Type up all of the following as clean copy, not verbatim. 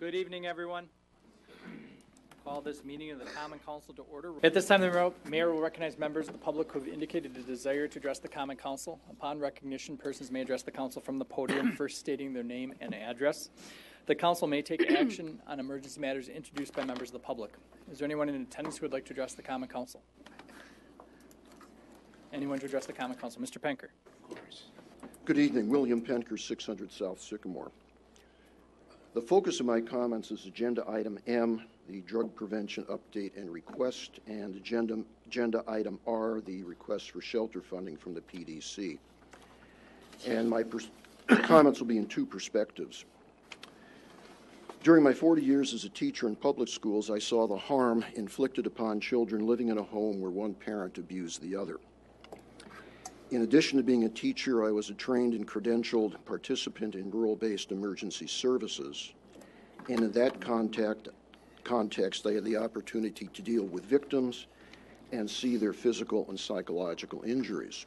Good evening, everyone. Call this meeting of the Common Council to order. At this time, the mayor will recognize members of the public who have indicated a desire to address the Common Council. Upon recognition, persons may address the council from the podium, first stating their name and address. The council may take action on emergency matters introduced by members of the public. Is there anyone in attendance who would like to address the Common Council? Anyone to address the Common Council? Mr. Penker. Good evening. William Penker, 600 South Sycamore. The focus of my comments is agenda item M, the drug prevention update and request, and agenda item R, the request for shelter funding from the PDC. And my comments will be in two perspectives. During my 40 years as a teacher in public schools, I saw the harm inflicted upon children living in a home where one parent abused the other. In addition to being a teacher, I was a trained and credentialed participant in rural-based emergency services, and in that context, I had the opportunity to deal with victims and see their physical and psychological injuries.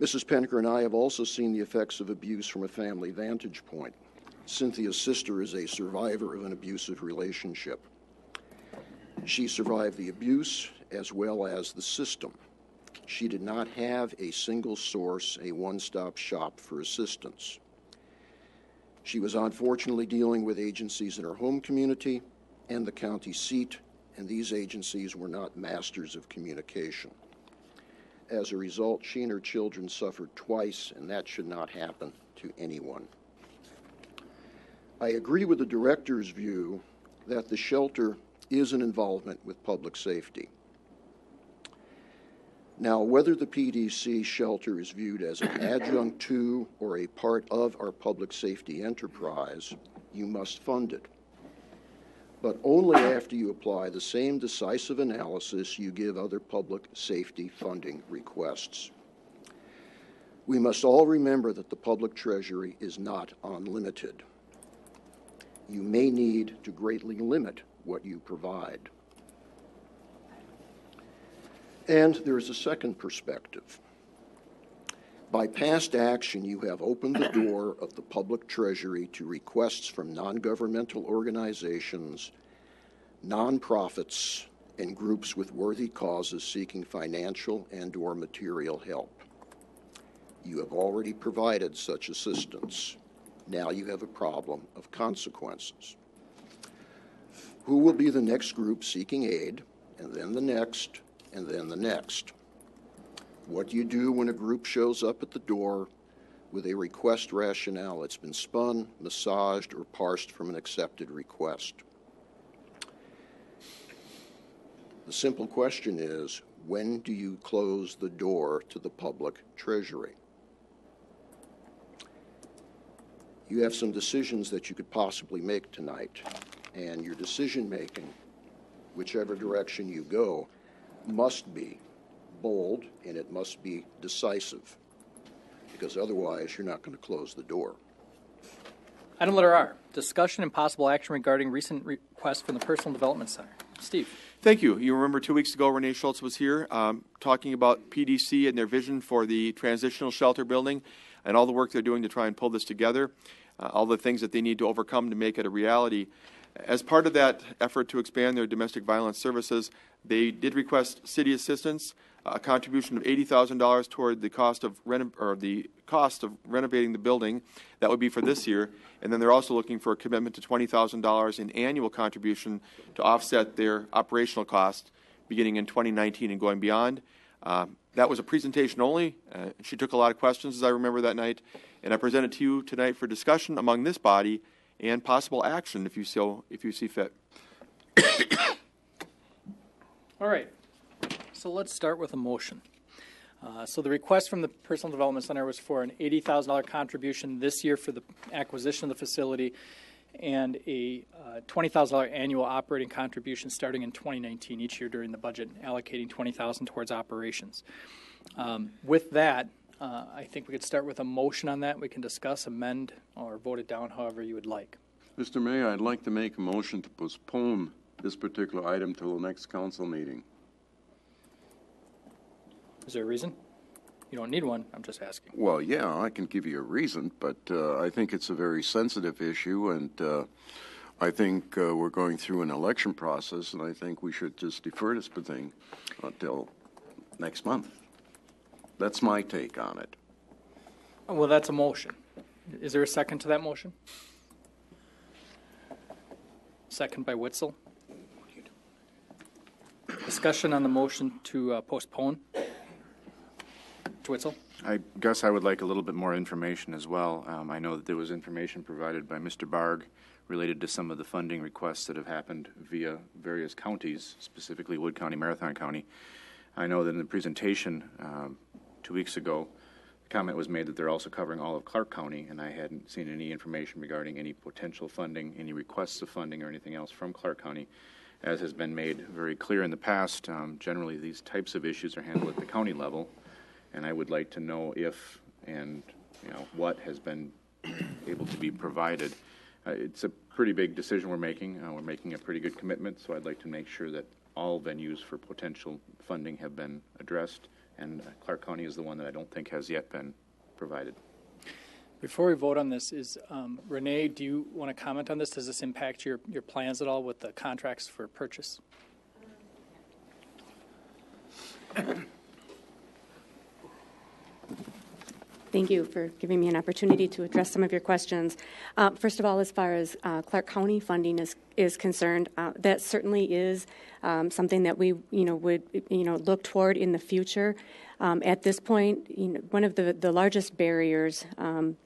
Mrs. Penker and I have also seen the effects of abuse from a family vantage point. Cynthia's sister is a survivor of an abusive relationship. She survived the abuse as well as the system. She did not have a single source, a one-stop shop for assistance. She was unfortunately dealing with agencies in her home community and the county seat, and these agencies were not masters of communication. As a result, she and her children suffered twice, and that should not happen to anyone. I agree with the director's view that the shelter is an involvement with public safety. Now, whether the PDC shelter is viewed as an adjunct to or a part of our public safety enterprise, you must fund it. But only after you apply the same decisive analysis you give other public safety funding requests. We must all remember that the public treasury is not unlimited. You may need to greatly limit what you provide. And there is a second perspective. By past action, you have opened the door of the public treasury to requests from non-governmental organizations, nonprofits, and groups with worthy causes seeking financial and/or material help. You have already provided such assistance. Now you have a problem of consequences. Who will be the next group seeking aid, and then the next, and then the next? What do you do when a group shows up at the door with a request rationale that's been spun, massaged, or parsed from an accepted request? The simple question is, when do you close the door to the public treasury? You have some decisions that you could possibly make tonight, and your decision making, whichever direction you go, must be bold and it must be decisive, because otherwise you're not going to close the door. Item letter R, discussion and possible action regarding recent request from the Personal Development Center. Steve. Thank you. You remember 2 weeks ago Renee Schultz was here talking about PDC and their vision for the transitional shelter building and all the work they're doing to try and pull this together, all the things that they need to overcome to make it a reality. As part of that effort to expand their domestic violence services, they did request city assistance, a contribution of $80,000 toward the cost of renovating the building. That would be for this year. And then they're also looking for a commitment to $20,000 in annual contribution to offset their operational costs beginning in 2019 and going beyond. That was a presentation only. She took a lot of questions, as I remember that night, and I presented to you tonight for discussion among this body and possible action if you see fit. All right. So let's start with a motion. So the request from the Personal Development Center was for an $80,000 contribution this year for the acquisition of the facility and a $20,000 annual operating contribution starting in 2019 each year during the budget, allocating $20,000 towards operations. With that, I think we could start with a motion on that. We can discuss, amend, or vote it down however you would like. Mr. Mayor, I'd like to make a motion to postpone this particular item till the next council meeting. Is there a reason? you don't need one. I'm just asking. Well, yeah, I can give you a reason, but I think it's a very sensitive issue, and I think we're going through an election process, and I think we should just defer this thing until next month. That's my take on it. Well, that's a motion. Is there a second to that motion? Second by Witzel. Discussion on the motion to postpone. Witzel? I guess I would like a little bit more information as well. I know that there was information provided by Mr. Barg related to some of the funding requests that have happened via various counties, specifically Wood County, Marathon County. I know that in the presentation 2 weeks ago, the comment was made that they're also covering all of Clark County, and I hadn't seen any information regarding any potential funding, any requests of funding, or anything else from Clark County. As has been made very clear in the past, generally these types of issues are handled at the county level, and I would like to know if and what has been able to be provided. It's a pretty big decision we're making. We're making a pretty good commitment, so I'd like to make sure that all venues for potential funding have been addressed, and Clark County is the one that I don't think has yet been provided. Before we vote on this, Renee, do you want to comment on this? Does this impact your plans at all with the contracts for purchase? Thank you for giving me an opportunity to address some of your questions. First of all, as far as Clark County funding is concerned, that certainly is something that we would look toward in the future. At this point, one of the largest barriers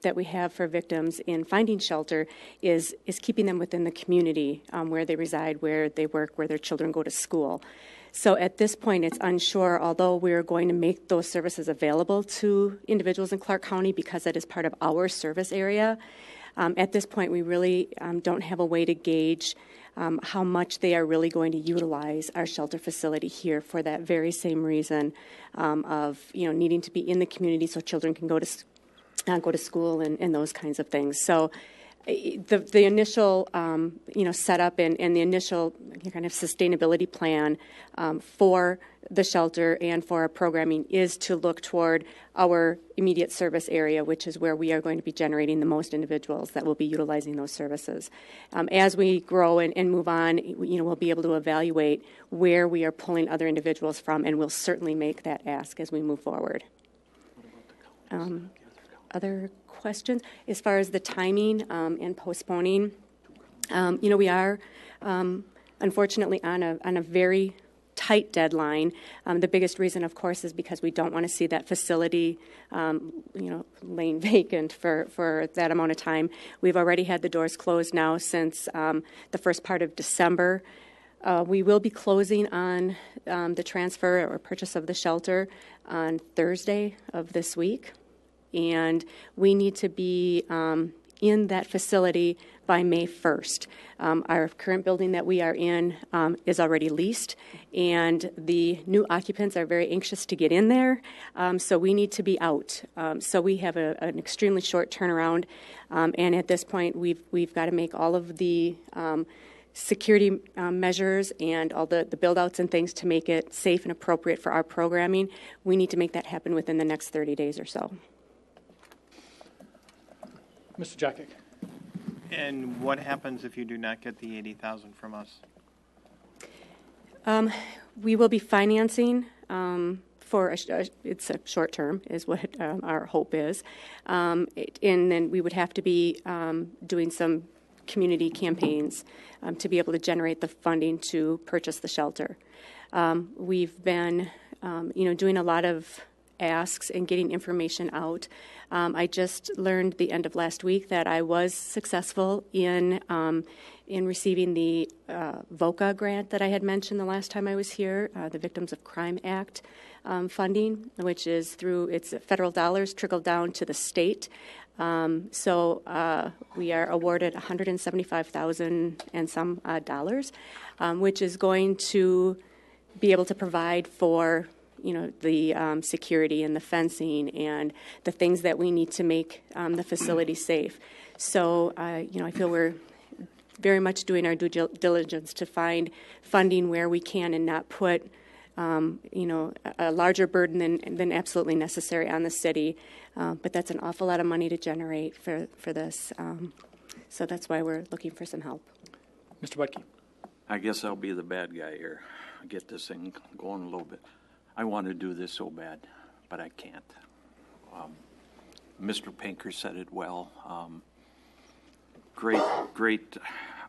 that we have for victims in finding shelter is keeping them within the community where they reside, where they work, where their children go to school. So at this point, it's unsure, although we're going to make those services available to individuals in Clark County because that is part of our service area. At this point, we really don't have a way to gauge how much they are really going to utilize our shelter facility here for that very same reason of needing to be in the community so children can go to school and those kinds of things. So the initial setup and the initial kind of sustainability plan for the shelter and for our programming is to look toward our immediate service area, which is where we are going to be generating the most individuals that will be utilizing those services. As we grow and move on, we'll be able to evaluate where we are pulling other individuals from, and we'll certainly make that ask as we move forward. Other questions? As far as the timing and postponing, we are unfortunately on a very tight deadline. The biggest reason, of course, is because we don't want to see that facility, laying vacant for that amount of time. We've already had the doors closed now since the first part of December. We will be closing on the transfer or purchase of the shelter on Thursday of this week. And we need to be in that facility by May 1st. Our current building that we are in is already leased, and the new occupants are very anxious to get in there, so we need to be out. So we have an extremely short turnaround, and at this point we've got to make all of the security measures and all the build-outs and things to make it safe and appropriate for our programming. We need to make that happen within the next 30 days or so. Mr. Jakic. And what happens if you do not get the $80,000 from us? We will be financing for it's a short term is what our hope is, and then we would have to be doing some community campaigns to be able to generate the funding to purchase the shelter. We've been doing a lot of asks and getting information out. I just learned the end of last week that I was successful in receiving the VOCA grant that I had mentioned the last time I was here, the Victims of Crime Act funding, which is it's federal dollars trickled down to the state. So we are awarded $175,000 and some dollars, which is going to be able to provide for the security and the fencing and the things that we need to make the facility safe. So, I feel we're very much doing our due diligence to find funding where we can and not put a larger burden than absolutely necessary on the city. But that's an awful lot of money to generate for this. So that's why we're looking for some help. Mr. Budke. I guess I'll be the bad guy here. Get this thing going a little bit. I want to do this so bad, but I can't. Mr. Pinker said it well. Great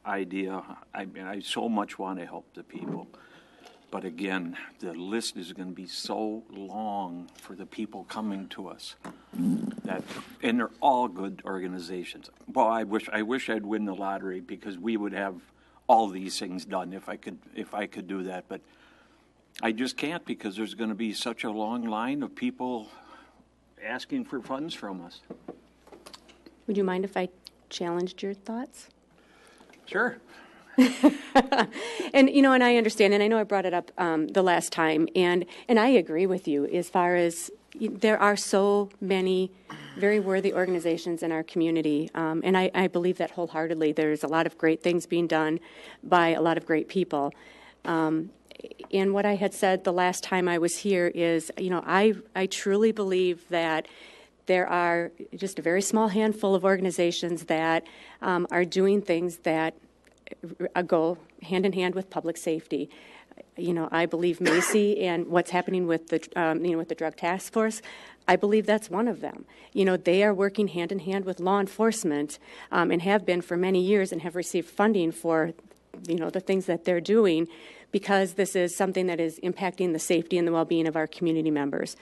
idea. I mean, I so much want to help the people. But again, the list is going to be so long for the people coming to us and they're all good organizations. Well, I wish I'd win the lottery because we would have all these things done if I could do that. But I just can't because there's going to be such a long line of people asking for funds from us. Would you mind if I challenged your thoughts? Sure. And I understand, and I know I brought it up the last time, and I agree with you as far as there are so many very worthy organizations in our community, and I believe that wholeheartedly. There's a lot of great things being done by a lot of great people. And what I had said the last time I was here is, I truly believe that there are just a very small handful of organizations that are doing things that go hand in hand with public safety. I believe Macy and what's happening with the with the drug task force. I believe that's one of them. They are working hand in hand with law enforcement and have been for many years and have received funding for the things that they're doing because this is something that is impacting the safety and the well-being of our community members,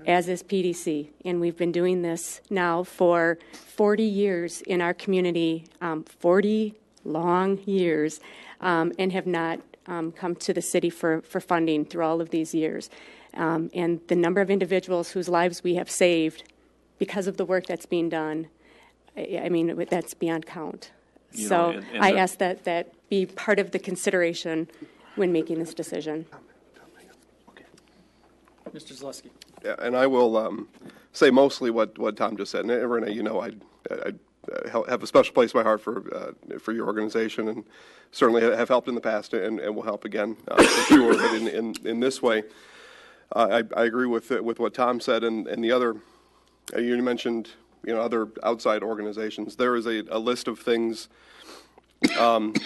as is PDC. And we've been doing this now for 40 years in our community, 40 long years, and have not come to the city for funding through all of these years. And the number of individuals whose lives we have saved because of the work that's being done, I mean, that's beyond count. So I ask that be part of the consideration when making this decision. Mr. Zaleski. Yeah, and I will say mostly what Tom just said. And Renee, I have a special place in my heart for your organization, and certainly have helped in the past, and will help again for sure. But in this way, I agree with what Tom said, and the other. You mentioned other outside organizations. There is a list of things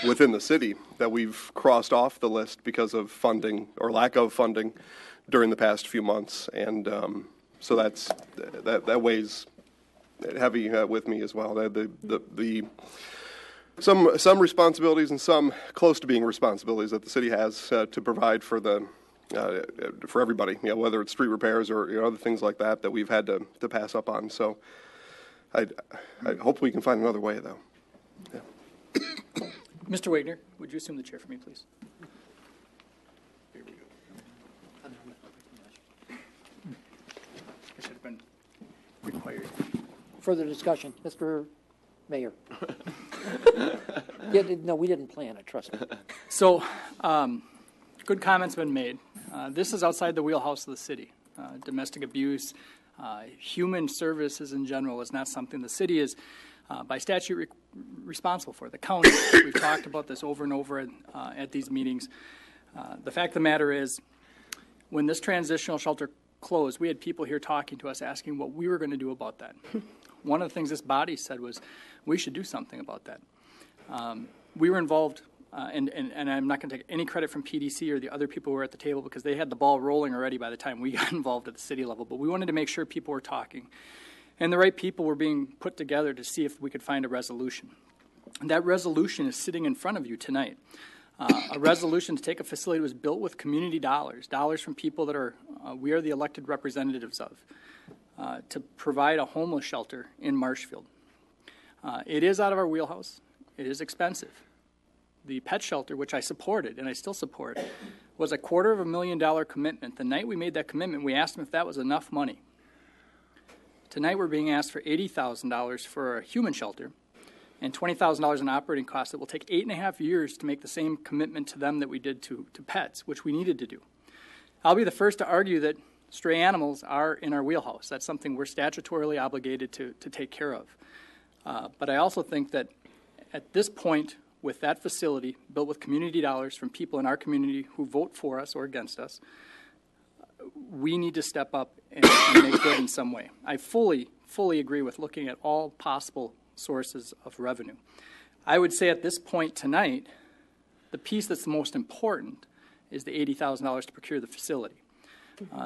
within the city that we've crossed off the list because of funding or lack of funding during the past few months, and so that weighs heavy with me as well. Some responsibilities and some close to being responsibilities that the city has to provide for for everybody, whether it's street repairs or other things like that we've had to pass up on. So I hope we can find another way, though. Yeah. Mr. Wagner, would you assume the chair for me, please? I should have been required. Further discussion, Mr. Mayor. No, we didn't plan it, trust me. So, good comments have been made. This is outside the wheelhouse of the city. Domestic abuse, human services in general is not something the city is, by statute, responsible for. The county, we've talked about this over and over at these meetings. The fact of the matter is, when this transitional shelter closed, we had people here talking to us asking what we were going to do about that. One of the things this body said was we should do something about that. We were involved, and I'm not going to take any credit from PDC or the other people who were at the table because they had the ball rolling already by the time we got involved at the city level, but we wanted to make sure people were talking. And the right people were being put together to see if we could find a resolution. And that resolution is sitting in front of you tonight. A resolution to take a facility that was built with community dollars from people that we are the elected representatives of, to provide a homeless shelter in Marshfield. It is out of our wheelhouse. It is expensive. The pet shelter, which I supported and I still support, was a $250,000 commitment. The night we made that commitment, we asked them if that was enough money. Tonight we're being asked for $80,000 for a human shelter and $20,000 in operating costs that will take 8.5 years to make the same commitment to them that we did to pets, which we needed to do. I'll be the first to argue that stray animals are in our wheelhouse. That's something we're statutorily obligated to take care of. But I also think that at this point, with that facility built with community dollars from people in our community who vote for us or against us, we need to step up and make good in some way. I fully agree with looking at all possible sources of revenue. I would say at this point tonight, the piece that's the most important is the $80,000 to procure the facility.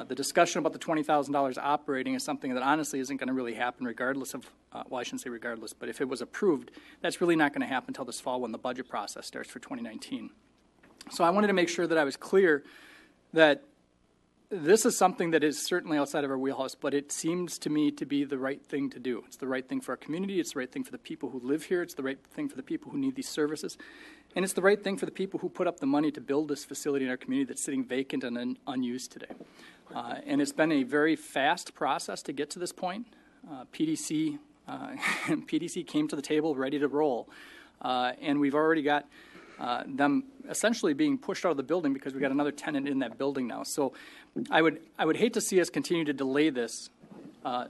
The discussion about the $20,000 operating is something that honestly isn't going to really happen regardless of, well, I shouldn't say regardless, but if it was approved, that's really not going to happen until this fall when the budget process starts for 2019. So I wanted to make sure that I was clear that this is something that is certainly outside of our wheelhouse, but it seems to me to be the right thing to do. It's the right thing for our community. It's the right thing for the people who live here. It's the right thing for the people who need these services. And it's the right thing for the people who put up the money to build this facility in our community that's sitting vacant and unused today. And it's been a very fast process to get to this point. PDC came to the table ready to roll. And we've already got them essentially being pushed out of the building because we got another tenant in that building now. So I would hate to see us continue to delay this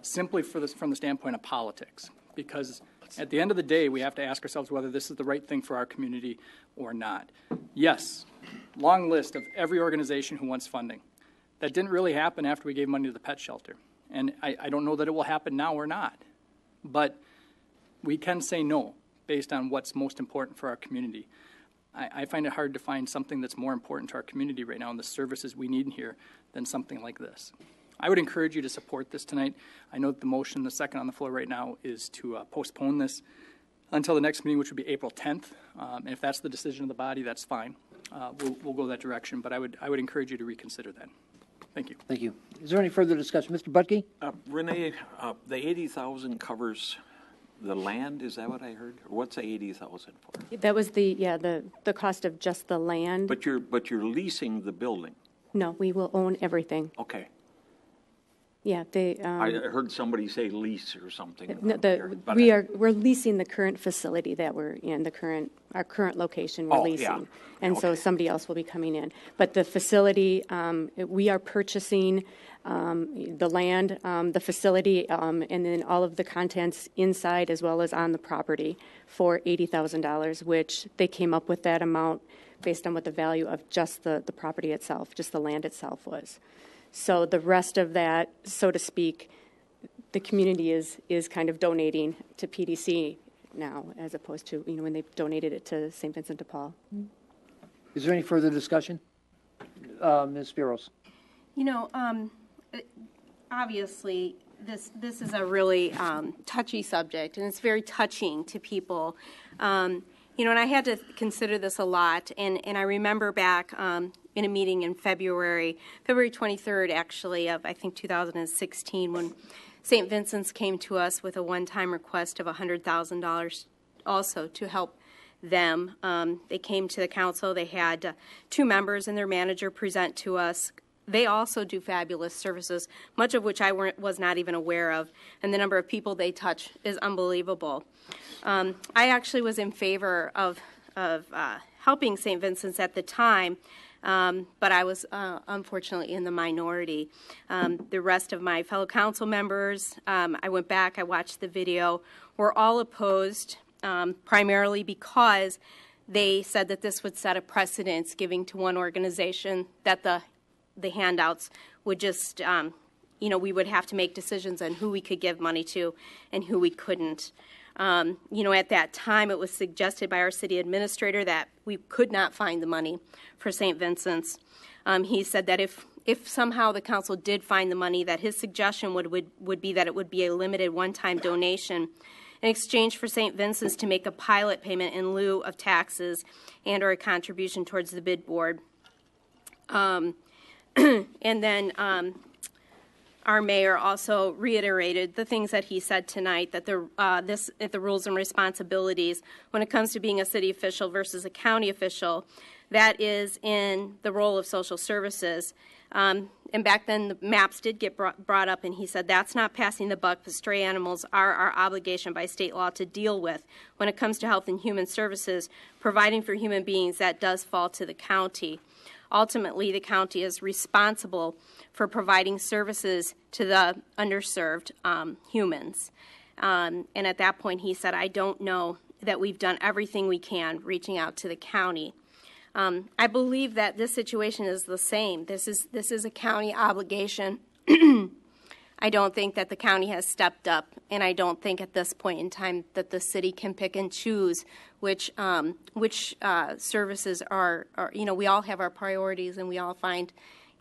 simply from the standpoint of politics, because at the end of the day, we have to ask ourselves whether this is the right thing for our community or not. Yes, long list of every organization who wants funding. That didn't really happen after we gave money to the pet shelter. And I don't know that it will happen now or not. But we can say no based on what's most important for our community. I find it hard to find something that's more important to our community right now and the services we need in here than something like this. I would encourage you to support this tonight. I know that the motion, the second on the floor right now, is to postpone this until the next meeting, which would be April 10th. And if that's the decision of the body, that's fine. We'll go that direction. But I would encourage you to reconsider that. Thank you. Thank you. Is there any further discussion? Mr. Budke? Renee, the 80,000 covers the land, is that what I heard? Or what's the 80,000 for? That was the cost of just the land. But you're leasing the building. No, we will own everything. Okay. Yeah, I heard somebody say lease or something. No, we're leasing the current facility that we're in, our current location we're leasing. Yeah. And so somebody else will be coming in. But the facility, we are purchasing the land, the facility, and then all of the contents inside as well as on the property for $80,000, which they came up with that amount based on what the value of just the property itself, just the land itself was. So the rest of that, so to speak, the community is kind of donating to PDC now, as opposed to when they donated it to St. Vincent de Paul. Is there any further discussion? Ms. Spiros. Obviously, this is a really touchy subject, and it's very touching to people. And I had to consider this a lot, and I remember back in a meeting in February 23rd, actually, of I think 2016, when St. Vincent's came to us with a one-time request of $100,000 also to help them. They came to the council. They had 2 members and their manager present to us. They also do fabulous services, much of which I was not even aware of, and the number of people they touch is unbelievable. I actually was in favor of helping St. Vincent's at the time, but I was unfortunately in the minority. The rest of my fellow council members, I went back, I watched the video, were all opposed, primarily because they said that this would set a precedence, giving to one organization that the handouts would just, we would have to make decisions on who we could give money to and who we couldn't. At that time, it was suggested by our city administrator that we could not find the money for St. Vincent's. He said that if somehow the council did find the money, that his suggestion would be that it would be a limited one-time donation in exchange for St. Vincent's to make a pilot payment in lieu of taxes and or a contribution towards the bid board. And then our mayor also reiterated the things that he said tonight, that the rules and responsibilities when it comes to being a city official versus a county official, that is in the role of social services. And back then, the maps did get brought up, and he said that's not passing the buck, but stray animals are our obligation by state law to deal with. When it comes to health and human services, providing for human beings, that does fall to the county. Ultimately, the county is responsible for providing services to the underserved humans. And at that point, he said, I don't know that we've done everything we can reaching out to the county. I believe that this situation is the same. This is a county obligation. I don't think that the county has stepped up, and I don't think at this point in time that the city can pick and choose which services are. We all have our priorities, and we all find,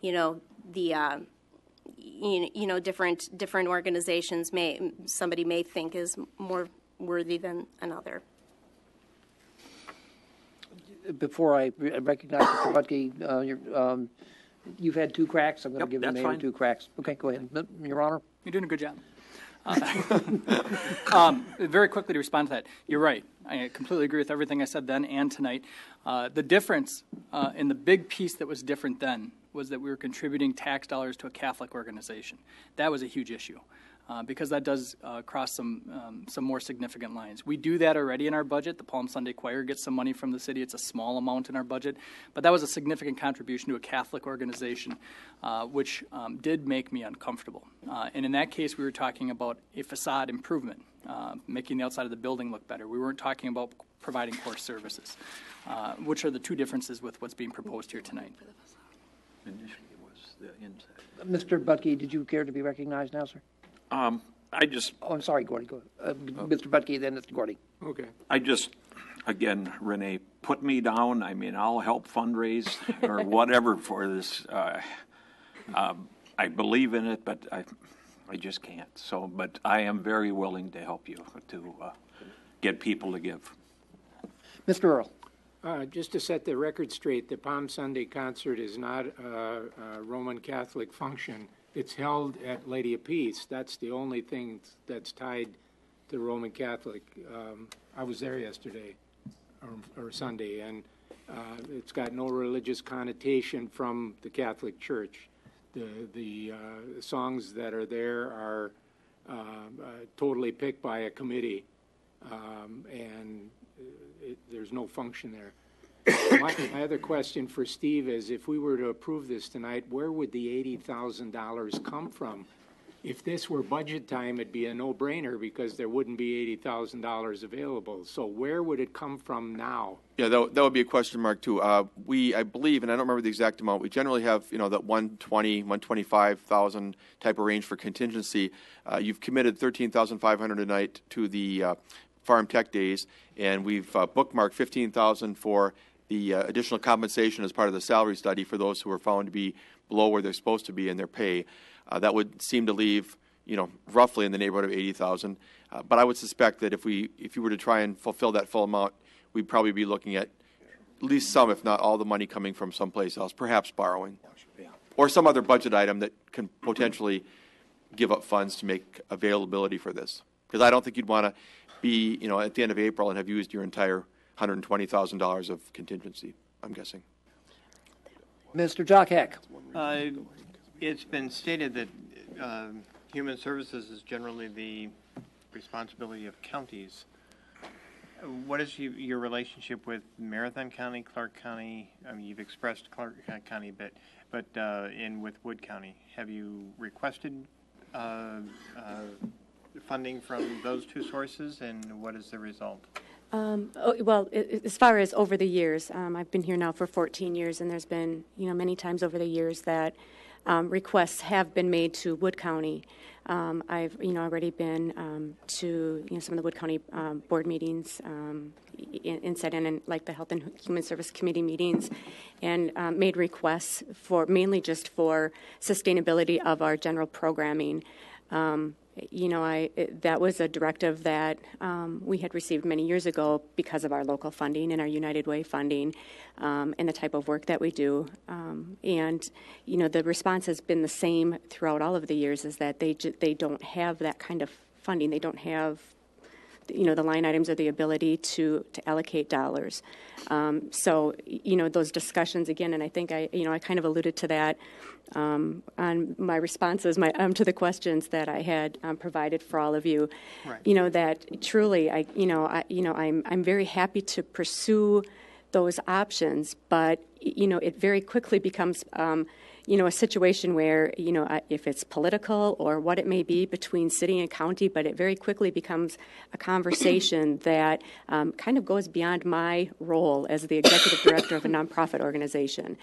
different organizations somebody may think is more worthy than another. Before I recognize Mr. Butke, you've had 2 cracks. I'm going to give the mayor 2 cracks. Okay, go ahead. Your Honor. You're doing a good job. Very quickly to respond to that, you're right. I completely agree with everything I said then and tonight. The difference in the big piece that was different then was that we were contributing tax dollars to a Catholic organization. That was a huge issue. Because that does cross some more significant lines. We do that already in our budget. The Palm Sunday Choir gets some money from the city. It's a small amount in our budget, but that was a significant contribution to a Catholic organization, which did make me uncomfortable. And in that case, we were talking about a facade improvement, making the outside of the building look better. We weren't talking about providing core services, which are the 2 differences with what's being proposed here tonight. Initially, it was the inside. Mr. Butke, did you care to be recognized now, sir? Oh, I'm sorry, Gordy. Go ahead. Mr. Butke, then Mr. Gordy. Okay. Again, Renee, put me down. I mean, I'll help fundraise or whatever for this. I believe in it, but I just can't. So, but I am very willing to help you to get people to give. Mr. Earl. Just to set the record straight, the Palm Sunday concert is not a Roman Catholic function. It's held at Lady of Peace. That's the only thing that's tied to Roman Catholic. I was there yesterday or Sunday, and it's got no religious connotation from the Catholic Church. The songs that are there are totally picked by a committee, and there's no function there. My other question for Steve is, if we were to approve this tonight, where would the $80,000 come from? If this were budget time, it'd be a no-brainer because there wouldn't be $80,000 available. So where would it come from now? Yeah, that would be a question mark too. I believe, and I don't remember the exact amount, we generally have, that 120, 125,000 type of range for contingency. You've committed $13,500 tonight to the Farm Tech Days, and we've bookmarked $15,000 for the additional compensation as part of the salary study for those who are found to be below where they're supposed to be in their pay. That would seem to leave, roughly in the neighborhood of $80,000. But I would suspect that if you were to try and fulfill that full amount, we'd probably be looking at least some, if not all, the money coming from someplace else, perhaps borrowing, or some other budget item that can potentially give up funds to make availability for this. Because I don't think you'd want to be, at the end of April and have used your entire $120,000 of contingency, I'm guessing. Mr. Jock Heck. It's been stated that human services is generally the responsibility of counties. What is your relationship with Marathon County, Clark County? I mean, you've expressed Clark County, but in with Wood County, have you requested funding from those 2 sources, and what is the result? Well, as far as over the years, I've been here now for 14 years, and there's been, many times over the years that requests have been made to Wood County. I've, already been to, some of the Wood County board meetings, inside and like the Health and Human Service Committee meetings, and made requests for mainly just for sustainability of our general programming. That was a directive that we had received many years ago because of our local funding and our United Way funding and the type of work that we do. The response has been the same throughout all of the years, is that they don't have that kind of funding. They don't have the line items or the ability to allocate dollars. Those discussions again, and I think I kind of alluded to that on my responses to the questions that I had provided for all of you. Right. That truly, I'm very happy to pursue those options, but it very quickly becomes a situation where, if it's political or what it may be between city and county, but it very quickly becomes a conversation that kind of goes beyond my role as the executive director of a nonprofit organization,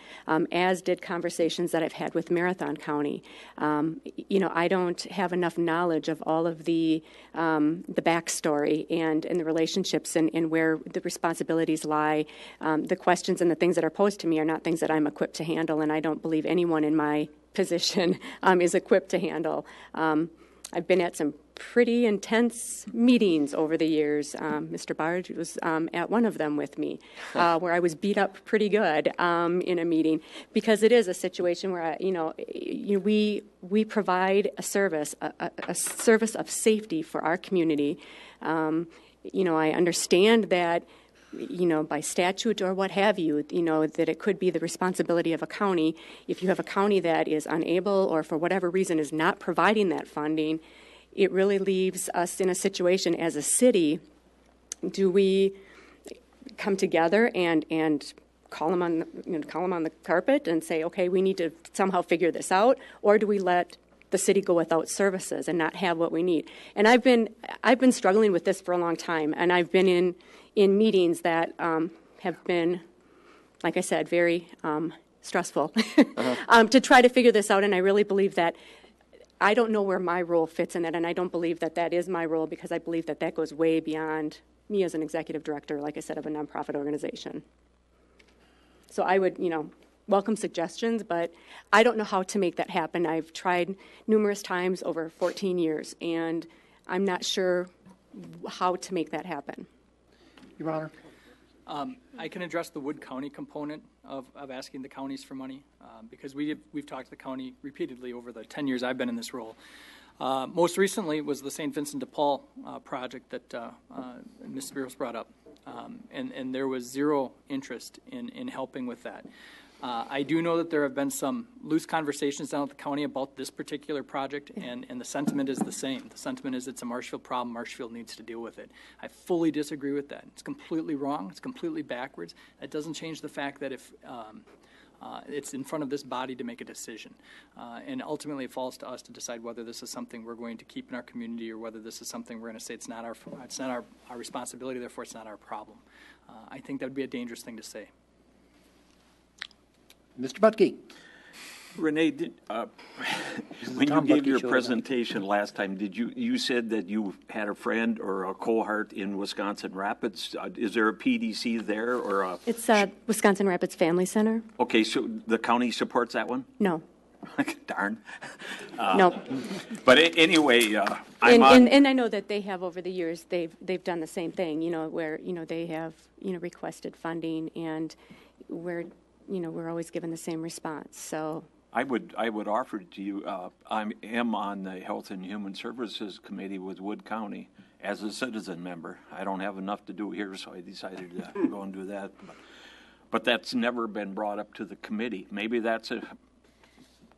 as did conversations that I've had with Marathon County. I don't have enough knowledge of all of the backstory and the relationships and where the responsibilities lie. The questions and the things that are posed to me are not things that I'm equipped to handle, and I don't believe anyone in my position is equipped to handle. I've been at some pretty intense meetings over the years. Mr. Bard was at one of them with me, where I was beat up pretty good in a meeting, because it is a situation where we provide a service, a service of safety for our community. I understand that, by statute or what have you, that it could be the responsibility of a county. If you have a county that is unable or for whatever reason is not providing that funding, it really leaves us in a situation as a city. Do we come together and call them on the carpet and say, okay, we need to somehow figure this out, or do we let the city go without services and not have what we need? And I've been struggling with this for a long time, and I've been in meetings that have been, like I said, very stressful to try to figure this out. And I really believe that I don't know where my role fits in that, and I don't believe that that is my role, because I believe that that goes way beyond me as an executive director, like I said, of a nonprofit organization. So I would, welcome suggestions, but I don't know how to make that happen. I've tried numerous times over 14 years, and I'm not sure how to make that happen. Your Honor. I can address the Wood County component of asking the counties for money, because we've talked to the county repeatedly over the 10 years I've been in this role. Most recently was the St. Vincent de Paul project that Ms. Spears brought up, and there was zero interest in helping with that. I do know that there have been some loose conversations down at the county about this particular project, and the sentiment is the same. The sentiment is it's a Marshfield problem. Marshfield needs to deal with it. I fully disagree with that. It's completely wrong. It's completely backwards. That doesn't change the fact that if it's in front of this body to make a decision, and ultimately it falls to us to decide whether this is something we're going to keep in our community or whether this is something we're going to say it's not our responsibility, therefore it's not our problem. I think that would be a dangerous thing to say. Mr. Butke. Renee, when you gave your presentation last time, you said that you had a friend or a cohort in Wisconsin Rapids? Is there a PDC there or a? It's Wisconsin Rapids Family Center. Okay, so the county supports that one? No. Darn. No. But anyway, and I know that they have over the years they've done the same thing. Where they have requested funding, and we're always given the same response. So I would offer to you. I am on the Health and Human Services Committee with Wood County as a citizen member. I don't have enough to do here, so I decided to go and do that. But that's never been brought up to the committee. Maybe that's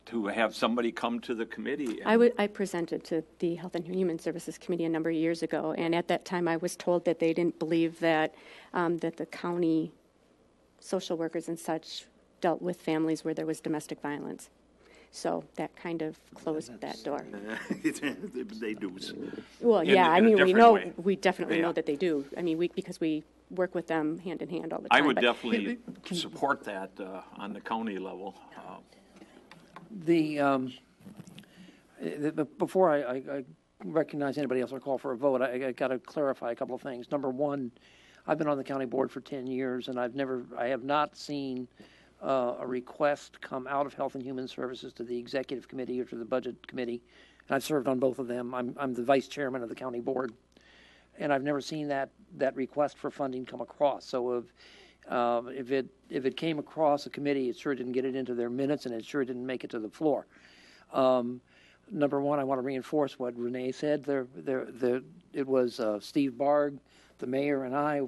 to have somebody come to the committee. I presented to the Health and Human Services Committee a number of years ago, and at that time I was told that they didn't believe that that the county social workers and such dealt with families where there was domestic violence. So that kind of closed that door. They do. Well, yeah, we definitely know that they do. I mean, because we work with them hand in hand all the time. I would definitely support that on the county level. Before I recognize anybody else or call for a vote, I got to clarify a couple of things. Number one, I've been on the county board for 10 years, and I have not seen a request come out of Health and Human Services to the Executive Committee or to the Budget Committee, and I've served on both of them. I'm the vice chairman of the county board, and I've never seen that request for funding come across. So if it came across a committee, it sure didn't get it into their minutes, and it sure didn't make it to the floor. Number one, I want to reinforce what Renee said. It was Steve Barg, the mayor, and I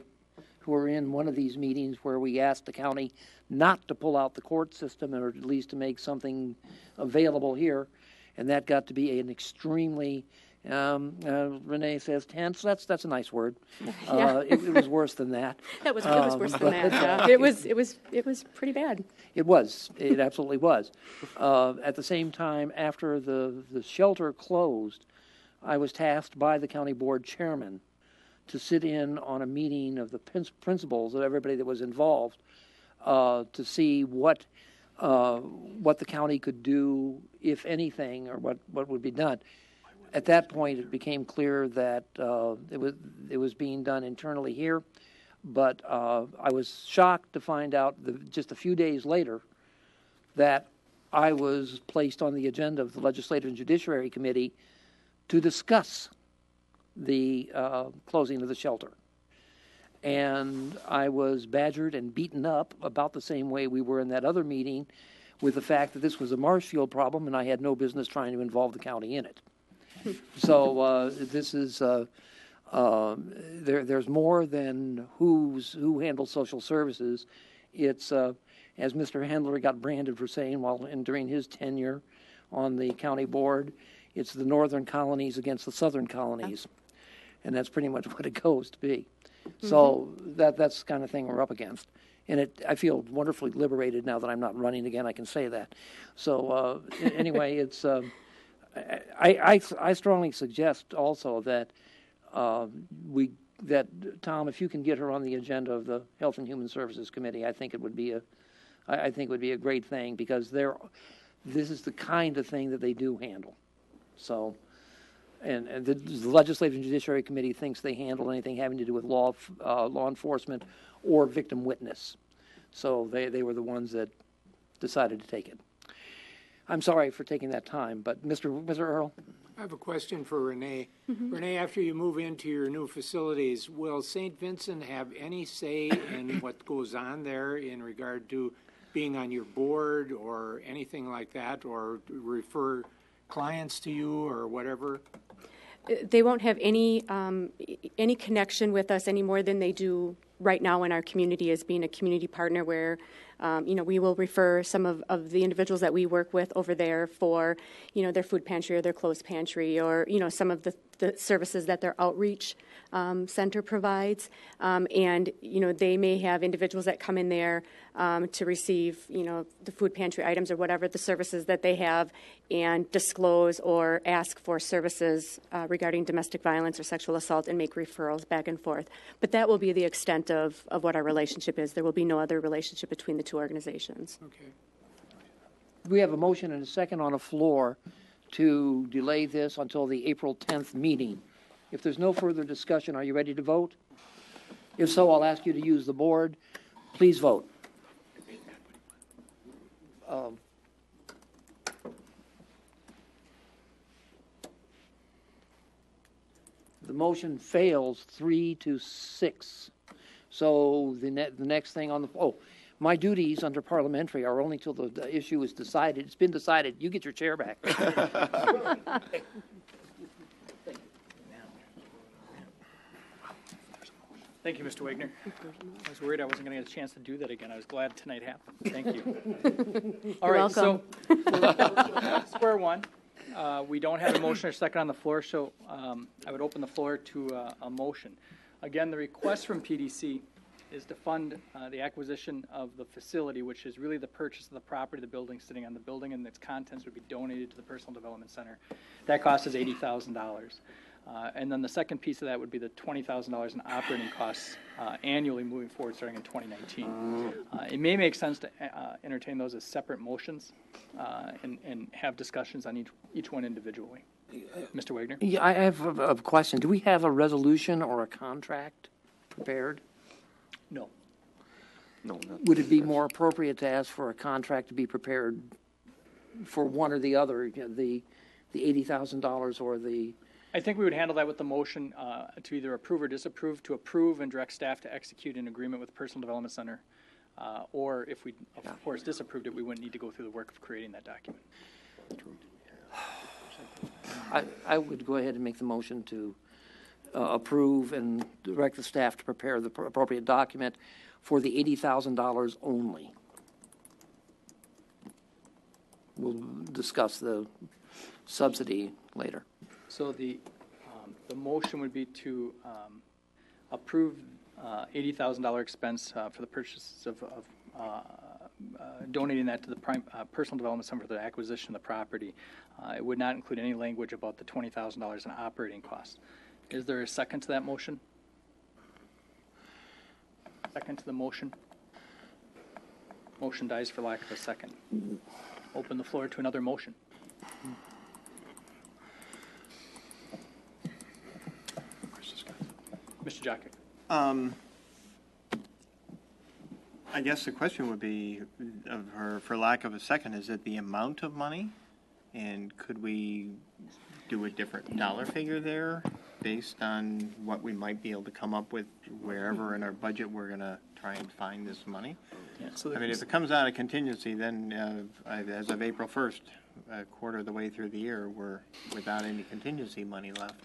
who were in one of these meetings where we asked the county not to pull out the court system, or at least to make something available here, and that got to be an extremely Renee says tense. That's a nice word. Yeah. It was worse than that. It was worse than that. Yeah. It was pretty bad. It was. It absolutely was. At the same time, after the shelter closed, I was tasked by the county board chairman to sit in on a meeting of the principals of everybody that was involved to see what the county could do, if anything, or what would be done. At that point, it became clear that it was being done internally here, but I was shocked to find out just a few days later that I was placed on the agenda of the Legislative and Judiciary Committee to discuss the closing of the shelter. And I was badgered and beaten up about the same way we were in that other meeting, with the fact that this was a Marshfield problem and I had no business trying to involve the county in it. So this is there's more than who handles social services. It's as Mr. Handler got branded for saying during his tenure on the county board, it's the northern colonies against the southern colonies, and that's pretty much what it goes to be. So that's the kind of thing we're up against. And I feel wonderfully liberated now that I'm not running again. I can say that. So anyway, it's I strongly suggest also that Tom, if you can get her on the agenda of the Health and Human Services Committee, I think it would be a great thing, because this is the kind of thing that they do handle. So. And the Legislative and Judiciary Committee thinks they handle anything having to do with law enforcement or victim witness. So they were the ones that decided to take it. I'm sorry for taking that time, but Mr. Earl? I have a question for Renee. Renee, after you move into your new facilities, will St. Vincent have any say in what goes on there in regard to being on your board or anything like that, or refer clients to you or whatever? They won't have any connection with us any more than they do right now in our community, as being a community partner where, we will refer some of the individuals that we work with over there for, their food pantry or their clothes pantry, or, some of the services that their outreach center provides. And, they may have individuals that come in there to receive, the food pantry items or whatever the services that they have, and disclose or ask for services regarding domestic violence or sexual assault, and make referrals back and forth. But that will be the extent of what our relationship is. There will be no other relationship between the two organizations. Okay. We have a motion and a second on the floor to delay this until the April 10th meeting. If there's no further discussion, are you ready to vote? If so, I'll ask you to use the board. Please vote. The motion fails 3-6. So the next thing on my duties under parliamentary are only till the issue is decided. It's been decided. You get your chair back. Thank you, Mr. Wagner. I was worried I wasn't going to get a chance to do that again. I was glad tonight happened. Thank you. All right, welcome. So square one. We don't have a motion or second on the floor, so I would open the floor to a motion. Again, the request from PDC is to fund the acquisition of the facility, which is really the purchase of the property, the building sitting on the building, and its contents would be donated to the Personal Development Center. That cost is $80,000. And then the second piece of that would be the $20,000 in operating costs annually moving forward starting in 2019. It may make sense to entertain those as separate motions and have discussions on each one individually. Mr. Wagner? Yeah, I have a question. Do we have a resolution or a contract prepared? No. No, Would it be more appropriate to ask for a contract to be prepared for one or the other, the $80,000 or the... I think we would handle that with the motion to either approve or disapprove, to approve and direct staff to execute an agreement with the Personal Development Center, or if we, of course, disapproved it, we wouldn't need to go through the work of creating that document. I would go ahead and make the motion to approve and direct the staff to prepare the appropriate document for the $80,000 only. We'll discuss the subsidy later. So the The motion would be to approve $80,000 expense for the purchase of donating that to the Personal Development Center for the acquisition of the property. It would not include any language about the $20,000 in operating costs. Is there a second to that motion? Second to the motion? Motion dies for lack of a second. Open the floor to another motion. Mr. Jockick. I guess the question would be, for lack of a second, is it the amount of money? And could we do a different dollar figure there based on what we might be able to come up with wherever in our budget we're going to try and find this money? Yeah, so I mean, if it comes out of contingency, then as of April 1st, a quarter of the way through the year, we're without any contingency money left.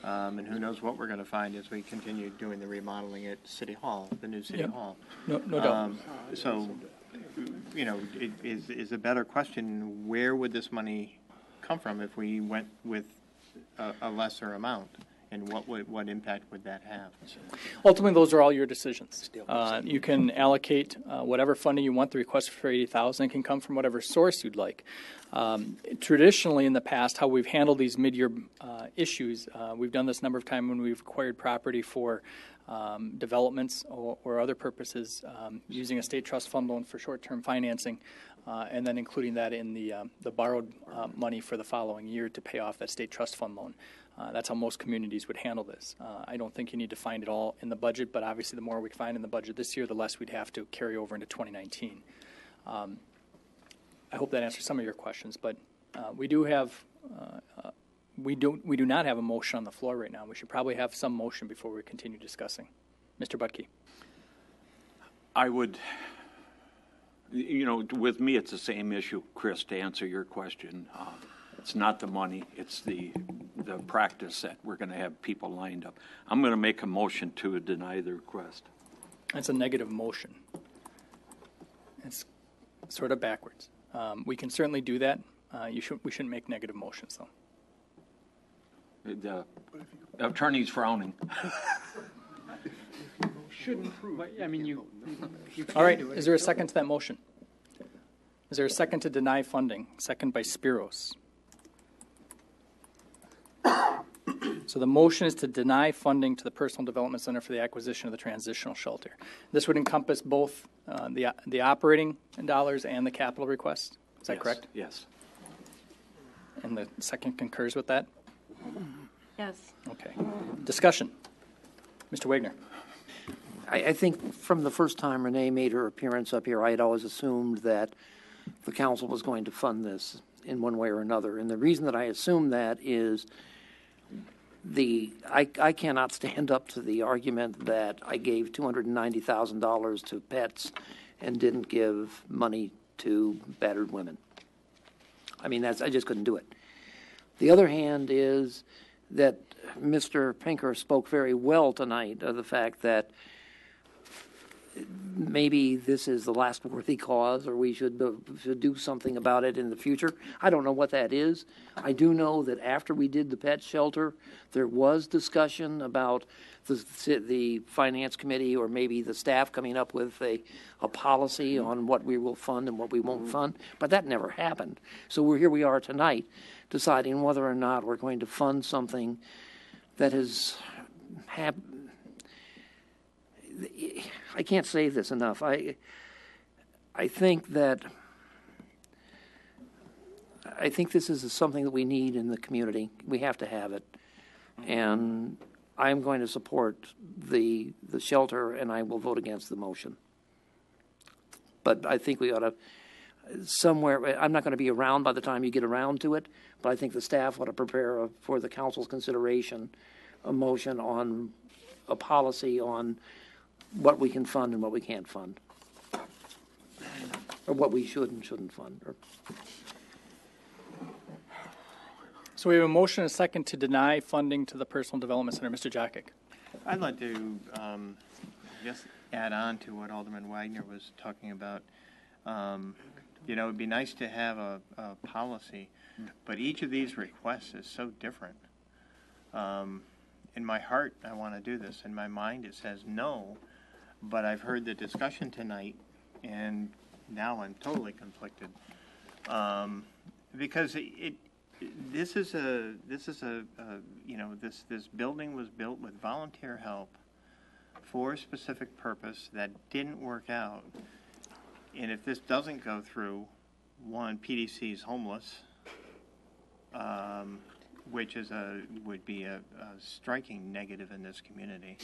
And who knows what we're going to find as we continue doing the remodeling at City Hall, the new City Hall. No doubt. So, you know, it is a better question, where would this money come from if we went with a lesser amount? And what impact would that have? Ultimately, those are all your decisions. You can allocate whatever funding you want. The request for $80,000 can come from whatever source you'd like. Traditionally, in the past, how we've handled these mid-year issues, we've done this a number of times when we've acquired property for developments or other purposes, using a state trust fund loan for short-term financing, and then including that in the borrowed money for the following year to pay off that state trust fund loan. That's how most communities would handle this. I don't think you need to find it all in the budget, but obviously the more we find in the budget this year, the less we'd have to carry over into 2019. I hope that answers some of your questions, but we do not have a motion on the floor right now. We should probably have some motion before we continue discussing. Mr. Budke. I would, you know, with me, it's the same issue, Chris, to answer your question. It's not the money, it's the practice that we're going to have people lined up. I'm going to make a motion to deny the request. That's a negative motion. It's sort of backwards. We can certainly do that. We shouldn't make negative motions, though. The attorney's frowning. Shouldn't, I mean, you All right, is there a second to that motion? Is there a second to deny funding? Second by Spiros. So the motion is to deny funding to the Personal Development Center for the acquisition of the transitional shelter. This would encompass both the operating dollars and the capital request. Is that correct? Yes. And the second concurs with that? Yes. Okay. Discussion. Mr. Wagner. I think from the first time Renee made her appearance up here, I had always assumed that the council was going to fund this in one way or another. And the reason that I assumed that is I cannot stand up to the argument that I gave $290,000 to pets and didn't give money to battered women. I mean, I just couldn't do it. The other hand is that Mr. Pinker spoke very well tonight of the fact that maybe this is the last worthy cause, or we should do something about it in the future. I don't know what that is. I do know that after we did the pet shelter, there was discussion about the finance committee or maybe the staff coming up with a policy on what we will fund and what we won't fund, but that never happened. So here we are tonight deciding whether or not we're going to fund something that has I can't say this enough. I think this is something that we need in the community. We have to have it. And I'm going to support the shelter, and I will vote against the motion. But I think we ought to somewhere, I'm not going to be around by the time you get around to it, but I think the staff ought to prepare for the council's consideration a motion on a policy on what we can fund and what we can't fund, or what we should and shouldn't fund. So we have a motion and a second to deny funding to the Personal Development Center. Mr. Jockick. I'd like to just add on to what Alderman Wagner was talking about. You know, it'd be nice to have a policy, but each of these requests is so different. In my heart, I want to do this. In my mind, it says no. But I've heard the discussion tonight, and now I'm totally conflicted. Because this building was built with volunteer help for a specific purpose that didn't work out. And if this doesn't go through, one, PDC is homeless, which would be a striking negative in this community.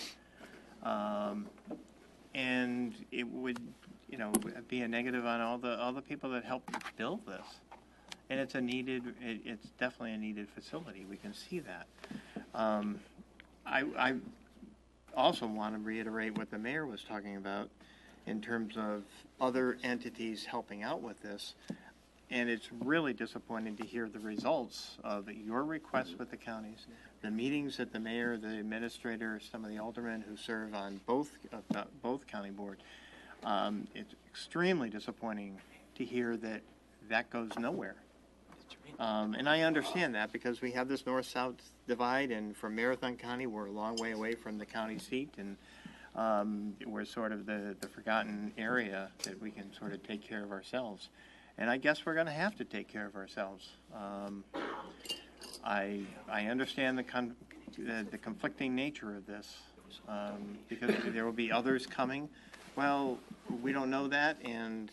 And it would, be a negative on all the people that helped build this. And it's definitely a needed facility. We can see that. I also want to reiterate what the mayor was talking about in terms of other entities helping out with this. And it's really disappointing to hear the results of your requests with the counties, the meetings that the mayor, the administrator, some of the aldermen who serve on both county boards. It's extremely disappointing to hear that goes nowhere. And I understand that because we have this north-south divide, and from Marathon County, we're a long way away from the county seat, and we're sort of the forgotten area that we can sort of take care of ourselves. And I guess we're going to have to take care of ourselves. I understand the conflicting nature of this because there will be others coming. Well, we don't know that, and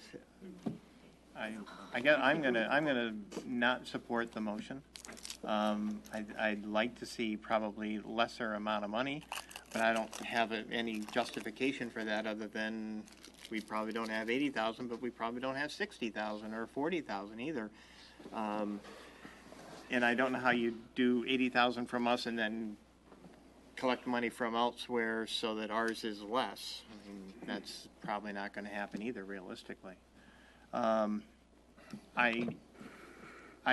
I guess I'm gonna not support the motion. I'd like to see probably lesser amount of money, but I don't have any justification for that other than we probably don't have 80,000, but we probably don't have 60,000 or 40,000 either. And I don't know how you do 80,000 from us and then collect money from elsewhere so that ours is less. I mean, that's probably not going to happen either, realistically. I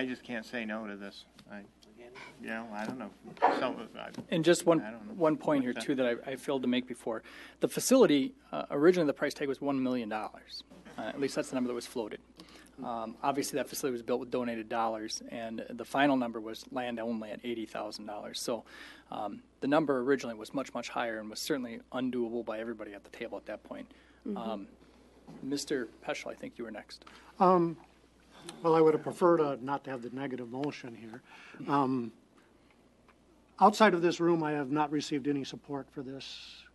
just can't say no to this. I don't know. And just one point here, too, that I failed to make before. The facility, originally the price tag was $1 million. At least that's the number that was floated. Obviously, that facility was built with donated dollars, and the final number was land only at $80,000. So the number originally was much, much higher and was certainly undoable by everybody at the table at that point. Mr. Peschel, I think you were next. Well, I would have preferred not to have the negative motion here. Outside of this room, I have not received any support for this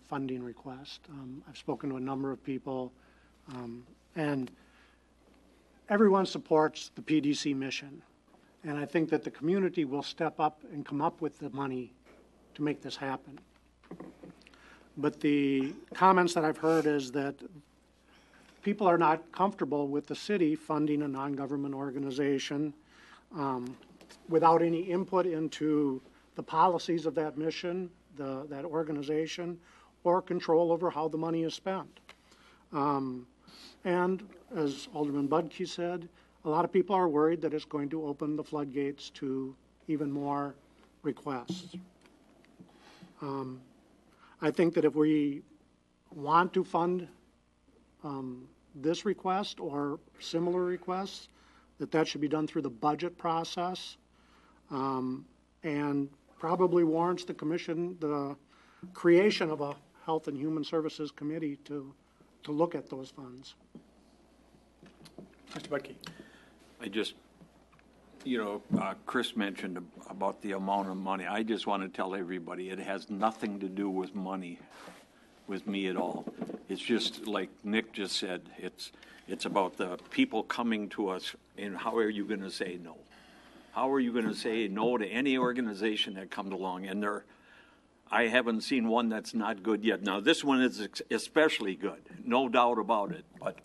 funding request. I've spoken to a number of people, and everyone supports the PDC mission. And I think that the community will step up and come up with the money to make this happen. But the comments that I've heard is that people are not comfortable with the city funding a non-government organization without any input into the policies of that mission, that organization, or control over how the money is spent. And as Alderman Budke said, a lot of people are worried that it's going to open the floodgates to even more requests. I think that if we want to fund this request or similar requests, that should be done through the budget process, and probably warrants the commission the creation of a Health and Human Services Committee to look at those funds. Mr. Budke. I just, Chris mentioned about the amount of money. I just want to tell everybody it has nothing to do with money with me at all. It's just like Nick just said, it's about the people coming to us, and how are you going to say no? How are you going to say no to any organization that comes along? And I haven't seen one that's not good yet. Now, this one is especially good, no doubt about it. But,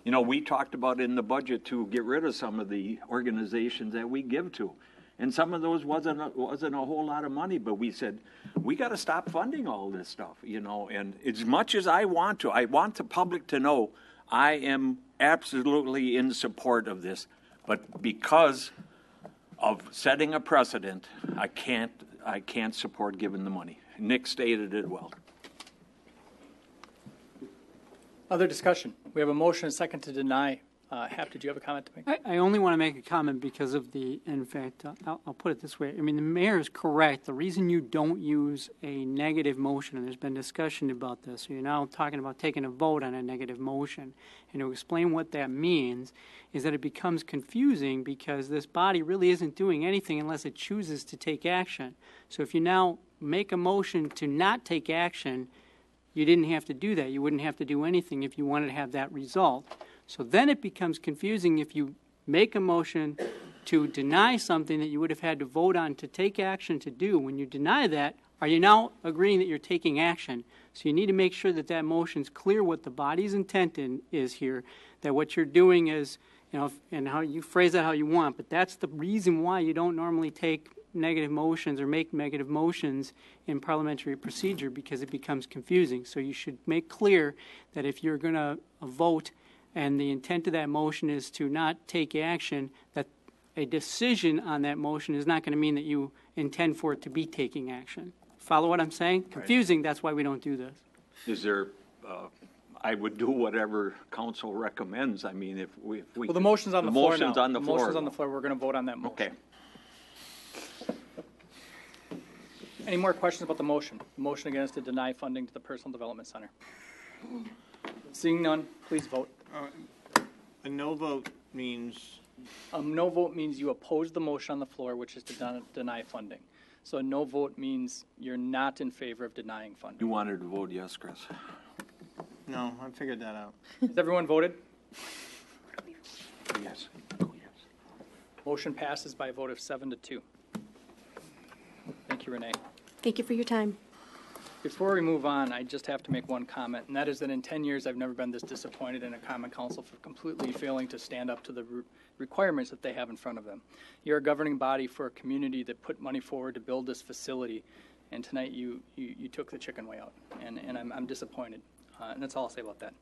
we talked about in the budget to get rid of some of the organizations that we give to. And some of those wasn't a whole lot of money, but we said, we got to stop funding all this stuff, And as much as I want the public to know I am absolutely in support of this. But because of setting a precedent, I can't support giving the money. Nick stated it well. Other discussion. We have a motion and a second to deny Hap, did you have a comment to make? I only want to make a comment because of in fact, I'll put it this way. I mean, the mayor is correct. The reason you don't use a negative motion, and there's been discussion about this, so you're now talking about taking a vote on a negative motion. And to explain what that means is that it becomes confusing because this body really isn't doing anything unless it chooses to take action. So if you now make a motion to not take action, you didn't have to do that. You wouldn't have to do anything if you wanted to have that result. So then it becomes confusing if you make a motion to deny something that you would have had to vote on to take action to do. When you deny that, are you now agreeing that you're taking action? So you need to make sure that that motion's clear what the body's intent is here, that what you're doing is, and how you phrase that how you want, but that's the reason why you don't normally take negative motions or make negative motions in parliamentary procedure, because it becomes confusing. So you should make clear that if you're going to vote and the intent of that motion is to not take action, that a decision on that motion is not going to mean that you intend for it to be taking action. Follow what I'm saying? Confusing, that's why we don't do this. Is there, I would do whatever council recommends. I mean, if we Well, the motion's on the floor now. motion's on the floor. Motion's on the floor. We're going to vote on that motion. Okay. Any more questions about the motion? The motion again is to deny funding to the Personal Development Center. Seeing none, please vote. A no vote means, A no vote means you oppose the motion on the floor, which is to deny funding. So a no vote means you're not in favor of denying funding. You wanted to vote yes, Chris? no, I figured that out. Has everyone voted? Yes. Motion passes by a vote of 7-2. Thank you, Renee. Thank you for your time. Before we move on, I just have to make one comment, and that is that in 10 years, I've never been this disappointed in a common council for completely failing to stand up to the requirements that they have in front of them. You're a governing body for a community that put money forward to build this facility, and tonight you took the chicken way out, and I'm disappointed. And that's all I'll say about that.